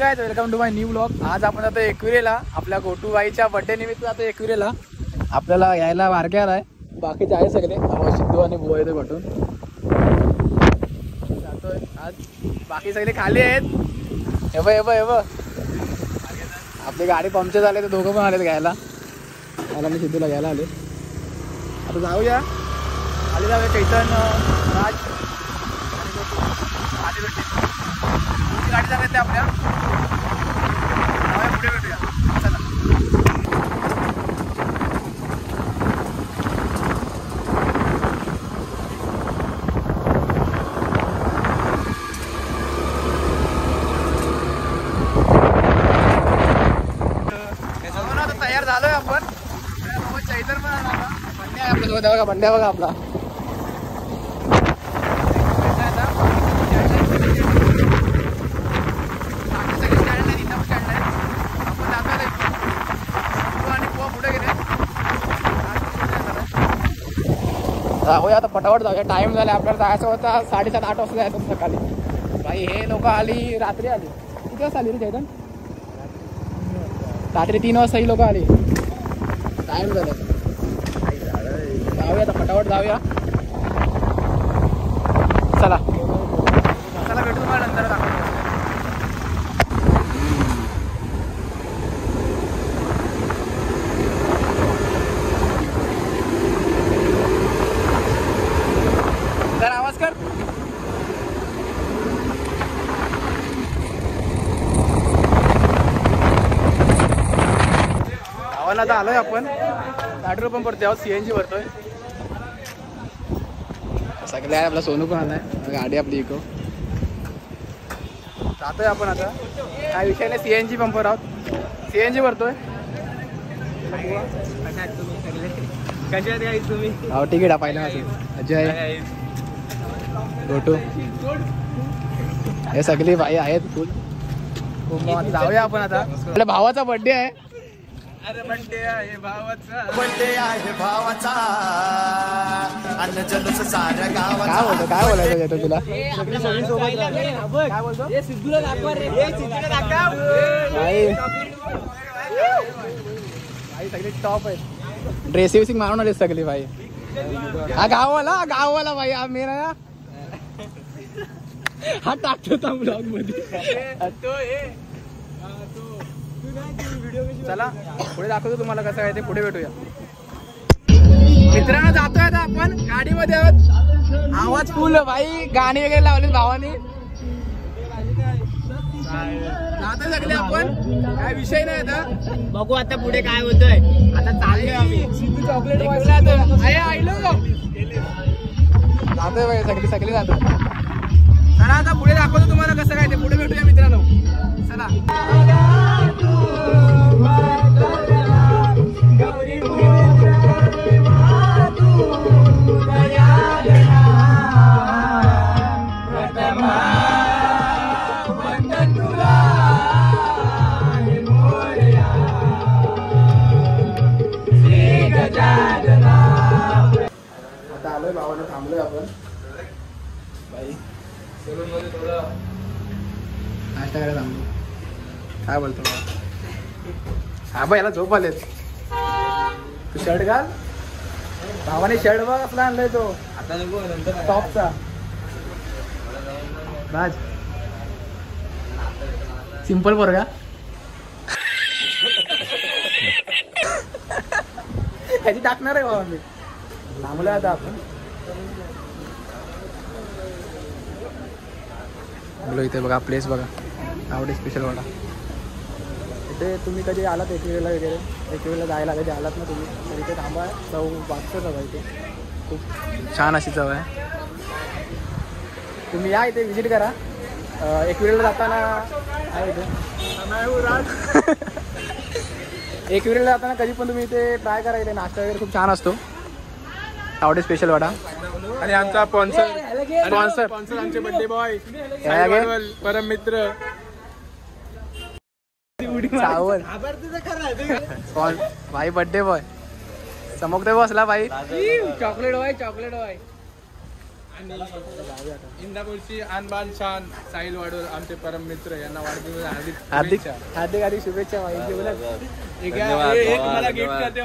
काय welcome to my new blog. आज आपण जातो एकविरेला, आपल्या गोटूबाईच्या बर्थडे निमित्त जातो एकविरेला. आपल्याला यायला बारक्या आलाय, बाकीचे आहे सगळे सिद्धू आणि बुवा येतो भेटून जातोय आज. बाकी सगळे खाली आहेत. हे आपली गाडी पंक्चर झाली तर दोघं पण आलेत घ्यायला. मला मी सिद्धूला घ्यायला आले. आता जाऊया खाली, जाऊया चैतन राज आणि गाडी जाण्यात आपल्या पुढे भेटूया. चला आता तयार झालोय आपण. चैतन पण आला, बंड्या आहे आपल्यासोबत. बघा बंड्या, बघा आपला जाऊया आता पटापट जाऊया. टाइम झाला, आपल्याला जायचं होता 7:30-8 वाजता जायचं होतं सकाळी. भाई हे लोक आली, रात्री आली. किती वाजता आली रे चैतन? रात्री 3 वाजता ही लोक आली. टाइम झाला, जाऊया आता पटापट जाऊया. चला चला भेटू तुम्हाला नंतर दाखवतो. जर आवाज कर. गावाला आता आलोय आपण. पेट्रोल पंप वरती आहोत, CNG भरतोय. सगळे आहे, आपला सोनू पण आलाय, गाडी आपली इको. जातोय आपण आता, काय विषय नाही. CNG पंपवर आहोत, CNG भरतोय. हो तिकीट पाहिलं माझं. अजय, गोटू, हे सगळी बाई आहेत फुल. जाऊया आपण आता. आपल्या भावाचा बर्थडे आहे. अरे बर्थडे आहे भावाचा, बर्थडे आहे भावाचा. अन्न जलूस साऱ्या गावाचा. काय बोलतो, काय बोलायचं येतो तुला? काय बोलतो? हे सिद्धूला दाखवा रे, हे सिद्धूला दाखव. भाई सगळे टॉप आहेत. ड्रेसिंग मारून आले सगळी भाई. हा गाववाला भाई. हा मेरा हा टाकतो ब्लॉग मध्ये. चला पुढे दाखवतो तुम्हाला कसं आहे ते. पुढे भेटूया. मित्रांनो जातोय आता आपण, गाडीमध्ये आहोत. आवाज फुल भाई, गाणी वगैरे लावली भावानी. जातोय सगळे आपण, काय विषय नाही आता. बघू आता पुढे काय होतंय. आता चाललोय आम्ही. चॉकलेट जातोय भाई, सगळी जातोय. चला आता पुढे दाखवतो तुम्हाला कसं काय ते. पुढे भेटूया मित्रांनो. चला आता आलोय भावाला, थांबलोय आपण. बाई सलून मध्ये थोडा नाश्ता करायला थांबलो. काय बोलतो हा बाई, याला झोप आलेत. तू शर्ट घाल. भावाने शर्ट बघ आपला आणलाय तो आता नको, नंतर टॉपचा. राज सिंपल पोरगा. ह्याची टाकणार आहे भावा मी. थांबलोय आता आपण. बोलो इथे बघा प्लेस, बघा आवडे स्पेशल वाडा. इथे तुम्ही कधी आलात एकविरेला वगैरे, एकविरेला जायला कधी आलात ना तुम्ही, तर इथे थांबा. चव वाटतं बघा, इथे खूप छान अशी चव आहे. तुम्ही या इथे विजिट करा. एकविरेला जाताना आहे इथे. एकविरेला जाताना कधी पण तुम्ही इथे ट्राय करा. इथे नाश्ता वगैरे खूप छान असतो. आवडे स्पेशल वाडा. आणि आमचा स्पॉन्सर आमचे बर्थडे बॉय परम मित्र सावल भाई. बर्थडे बॉय चमकतोय बसला भाई. चॉकलेट बॉय इंदापूरची आणबान शान साहिल वाडोर आमचे परम मित्र यांना वाढदिवस हार्दिक हार्दिक शुभेच्छा एक मला गिफ्ट करते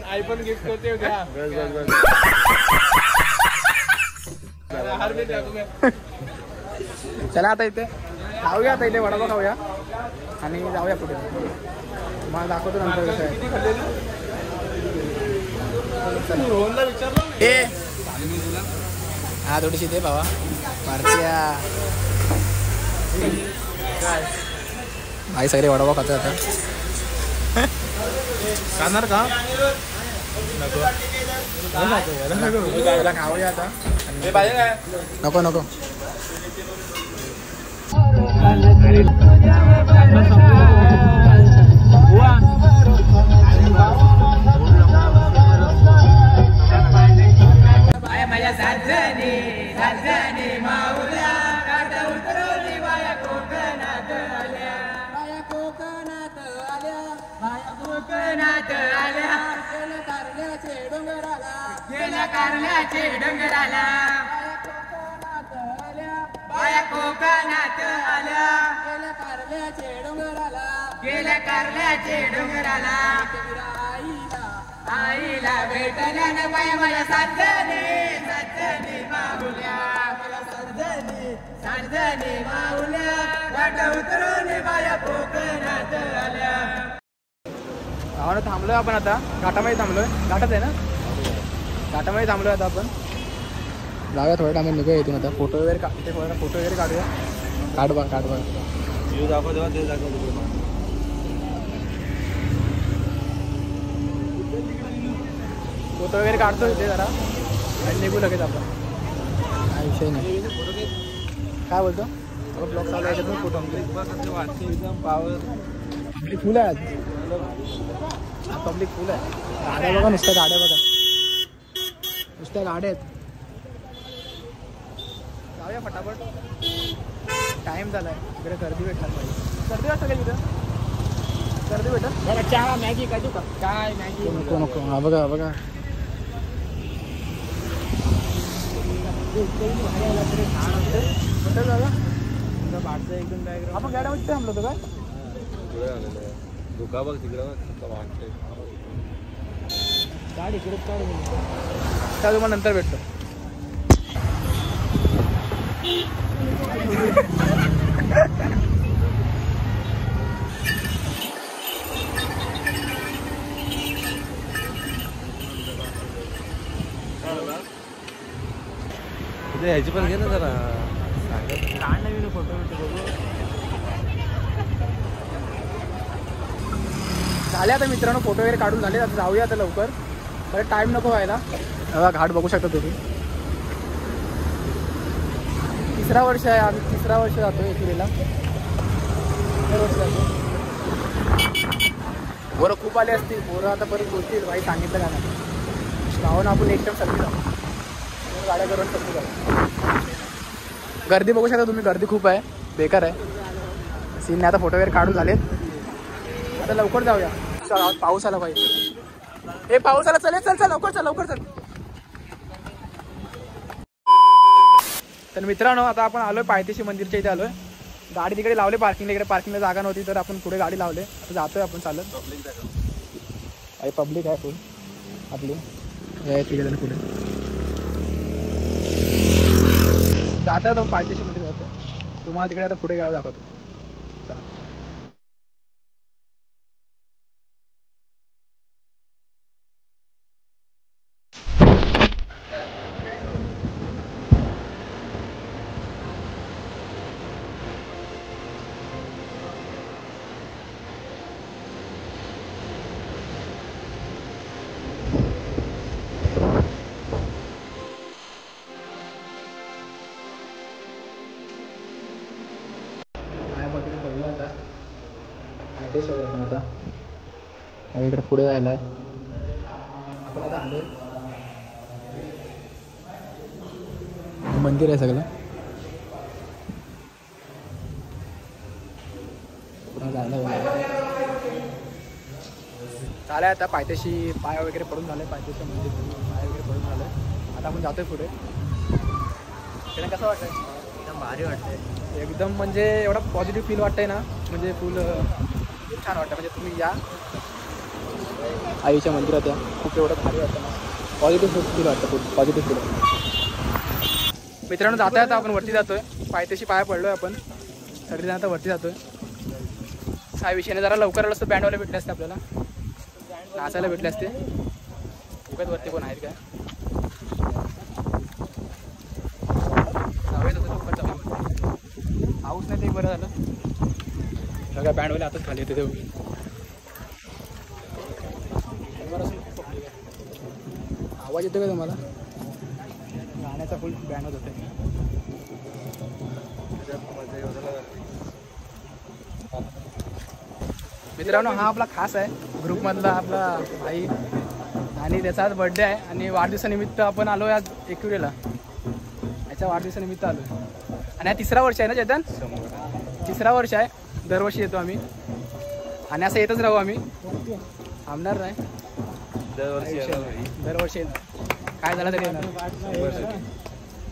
आयफोन गिफ्ट करते घ्या चला आता इथे खाऊया आता इथे वडापाव खाऊया आणि जाऊया पुढे मला दाखवतो नंतर कसं आहे हा थोडीशी दे बाबा पार्ट्या भाई सगळे वडापाव खातो आता खाणार का नको खाऊया आता नको नको माझ्या साजनी साजनी माऊल्या काट उतरवली बाया कोकणात आल्या बाया कोकणात आल्या बाया कोकणात आल्या गेल्या कारल्याचे डोंगराला गेल्या कारल्याचे डोंगराला बाया कोकणात आल्या गेल्या कारल्याचे डोंगराला गेल्या कारल्याचे डोंगराला आईला भेटल्या बाया माझ्या साजनी साजनी माऊल्या मला साजनी माऊल्या घाट उतरून बाया कोकणात आल्या गावाला थांबलोय आपण आता घाटामध्ये थांबलोय घाटात आहे ना घाटामध्ये थांबलोय आता आपण जाऊया थोड्या टाइम निघूया इथून आता फोटो वगैरे इथे फोटो वगैरे काढूया काढ बघ फोटो वगैरे काढतो इथे जरा आणि निघू लगेच आपण काय विषय नाही काय बोलतो ब्लॉग चालू आहे त्यातून फोटो पावर पब्लिक फुल आहे पब्लिक फुल आहे गाड्या बघा नुसत्या गाड्या बघा नुसत्या गाड्या आहेत जाऊया फटाफट टाइम झालाय इकडे गर्दी भेटणार पाहिजे गर्दी वाटतं का तिथं गर्दी भेटत चहा मॅगी काय तू का काय मॅगी नको नको हा बघा बघा आपण गाड्यामध्ये थांबलो होतो काय धुका बघ तिकडं गाडी इकडे त्या तुम्हाला नंतर भेटतो ह्याची पण घे ना जरा काय नवीन फोटो बघू झाले आता मित्रांनो फोटो वगैरे काढून झाले आता जाऊया आता लवकर बरं टाइम नको व्हायला घाट बघू शकता तुम्ही तिसरा वर्ष आहे आम्ही तिसरा वर्ष जातो एकीला वर्ष जातो पोरं खूप आले असतील पोरं आता परत बोलतील भाई सांगितलं का नाही गावानं आपण एकदम सगळी जाऊ गाड्या करून सगळी जाऊ गर्दी बघू शकता तुम्ही गर्दी खूप आहे बेकार आहे सीनने आता फोटो वगैरे काढून झालेत आता लवकर जाऊया पाऊस आला पाहिजे हे पाऊस आला चल चल चल लवकर चल तर मित्रांनो आता आपण आलोय पायथ्याशी मंदिरच्या इथे आलोय गाडी तिकडे लावले पार्किंगला इकडे पार्किंगला जागा नव्हती तर आपण पुढे गाडी लावले आता जातोय आपण चालत पब्लिक आहे फुल आपली तिकडे पुढे जाता तो पायथ्याशी मंदिर जातो तुम्हाला तिकडे आता पुढे गाव दाखवतो आता इकडे पुढे जायला आपण आता आलोय मंदिर आहे सगळं झालंय आता पायथ्याशी पाय वगैरे पडून झालंय पायथ्याच्या मंदिर पाय वगैरे पडून झालंय आता आपण जातोय पुढे. त्याला कसं वाटतंय? एकदम भारी वाटतंय. एकदम म्हणजे एवढा पॉझिटिव्ह फील वाटतंय ना, म्हणजे फुल खूप छान वाटतं. म्हणजे तुम्ही या आईच्या मंदिरात या, खूप एवढं भारी वाटतं ना, पॉझिटिव्ह फील वाटतं, खूप पॉझिटिव्ह फील. मित्रांनो जाता येता आपण वरती जातोय, पायथ्याशी पाया पडलोय आपण. सगळेजण आता वरती जातोय. काय विषयाने जरा लवकर आलं असतं बँडवाले भेटले असते आपल्याला, नाचायला भेटले असते. उगाच वरती कोण आहेत काय? पाऊस नाही ते बरं झालं. सगळ्या बँडवाले आताच खाली येते तेवढी. आवाज येतो का तुम्हाला? गाण्याचा फुल बँड होत होते. मित्रांनो हा आपला खास आहे ग्रुपमधला आपला भाई, आणि त्याचा आज बर्थडे आहे. आणि वाढदिवसानिमित्त आपण आलो आज एकविरेला. याच्या वाढदिवसानिमित्त आलो. आणि हा 3रा वर्ष आहे ना चेतन? 3रा वर्ष आहे. दरवर्षी येतो आम्ही आणि असं येतच राहू आम्ही, थांबणार नाही. दरवर्षी येणार, काय झालं तरी येणार.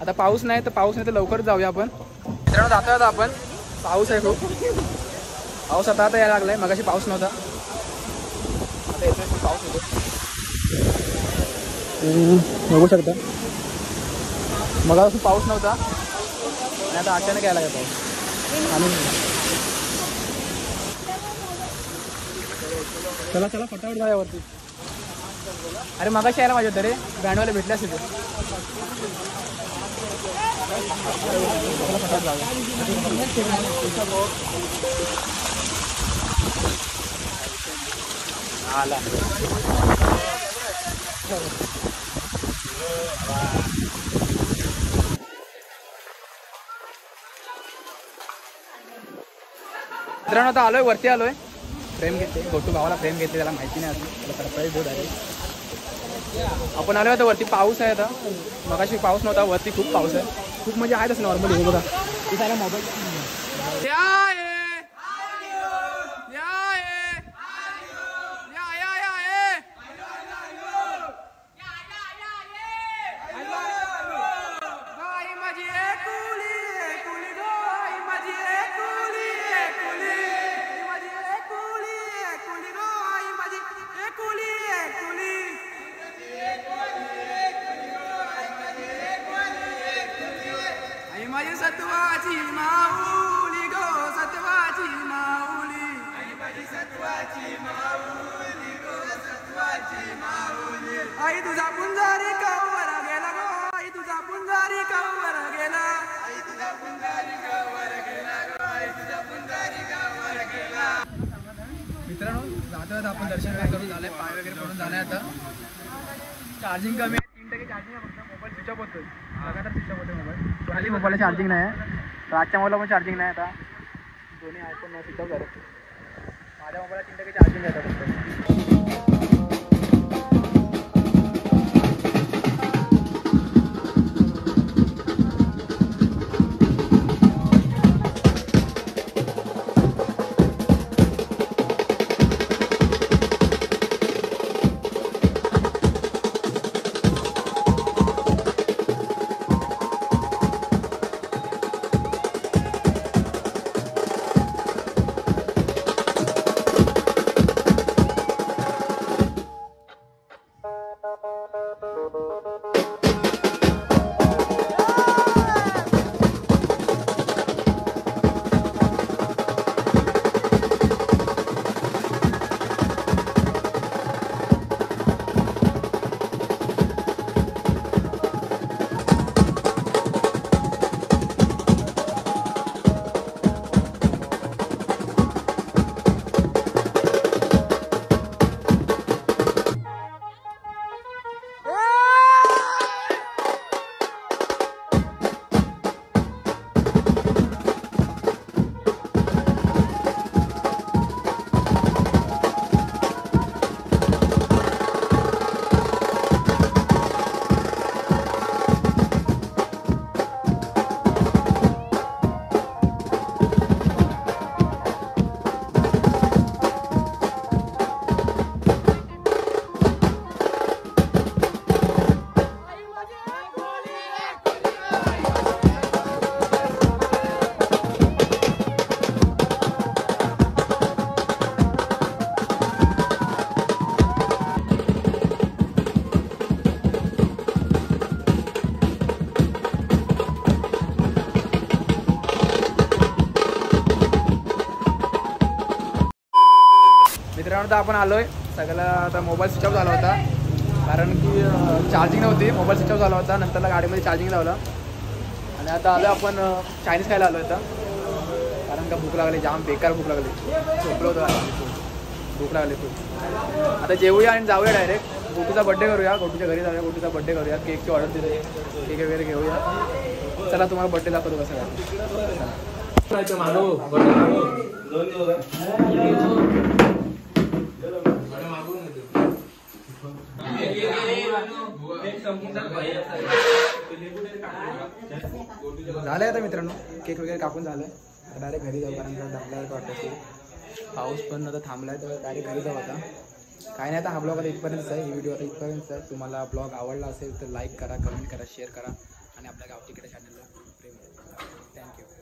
आता पाऊस नाही तर लवकर जाऊया आपण. मित्रांनो जातो आता आपण. पाऊस आहे खूप. पाऊस आता यायला लागलाय. मगाशी पाऊस नव्हता, आता येतोय पाऊस येतो. बघू शकता मगाशी पाऊस नव्हता आणि आता अचानक यायला लागला पाऊस. आणि चला चला फटाफट जाऊया वरती. अरे मगाशी यायला पाहिजे होतं रे, बँडवाले भेटले असते ते. फटाफट जाऊया. आला मित्रांनो आता आलोय वरती आलोय. फ्रेम घेते गोटू भावाला, फ्रेम घेते, त्याला माहिती नाही अजून, त्याला सरप्राईज देऊ आहे. आपण आलोय आता वरती. पाऊस आहे आता, मगाशी पाऊस नव्हता, वरती खूप पाऊस आहे. खूप म्हणजे आहे तसं नॉर्मली. हे बघा तिथे मोबाईल. सत्वाची माऊली गो, सत्वाची माऊली, सत्वाची माऊली गो, सत्वाची माऊली. आई तुझा पुंजारी कवर गेला गो, आई तुझा पुंजारी कवर गेला, आई तुझा पुंजारी कवर गेला गो, आई तुझा पुंजारी कवर गेला. मित्रांनो जातो आपण दर्शन करून झालंय, पाय वगैरे पडून झालंय. आता चार्जिंग कमी आहे, 3% चार्जिंग आहे फक्त. मोबाईल स्विच ऑफ होतोय, लगातार स्विच ऑफ होतोय मोबाईल. खाली मोबाईलला चार्जिंग नाही आहे, रातच्या मोबाईलला पण चार्जिंग नाही. आता दोन्ही आयफोन स्विच ऑफ झाले. माझ्या मोबाईलला 3% चार्जिंग आहे फक्त. आता आपण आलोय सगळ्याला. आता मोबाईल स्विच ऑफ झाला होता कारण की चार्जिंग नव्हती, मोबाईल स्विच ऑफ झाला होता. नंतरला गाडीमध्ये चार्जिंग लावलं आणि आता आलो आपण चायनीज खायला आलो आता कारण का भूक लागली, जाम बेकार भूक लागली. झोपलो होतो, भूक लागली खूप. आता जेवूया आणि जाऊया डायरेक्ट. गोटूचा बड्डे करूया, गोटूच्या घरी जाऊया, गोटूचा बड्डे करूया. केकची ऑर्डर दिली, केक वगैरे घेऊया. चला तुम्हाला बड्डे दाखवतो कसं काय. झालंय आता मित्रांनो, केक वगैरे कापून झालंय. डायरेक्ट घरी जाऊ कारण का आपल्याला वाटतं की पाऊस पण आता थांबलाय तर डायरेक्ट घरी जाऊ. आता काय नाही, आता हा ब्लॉग आता इथपर्यंतच आहे. ही व्हिडिओ आता इथपर्यंतच आहे. तुम्हाला ब्लॉग आवडला असेल तर लाईक करा, कमेंट करा, शेअर करा आणि आपल्या गावठीकडे चॅनलला प्रेम. थँक्यू.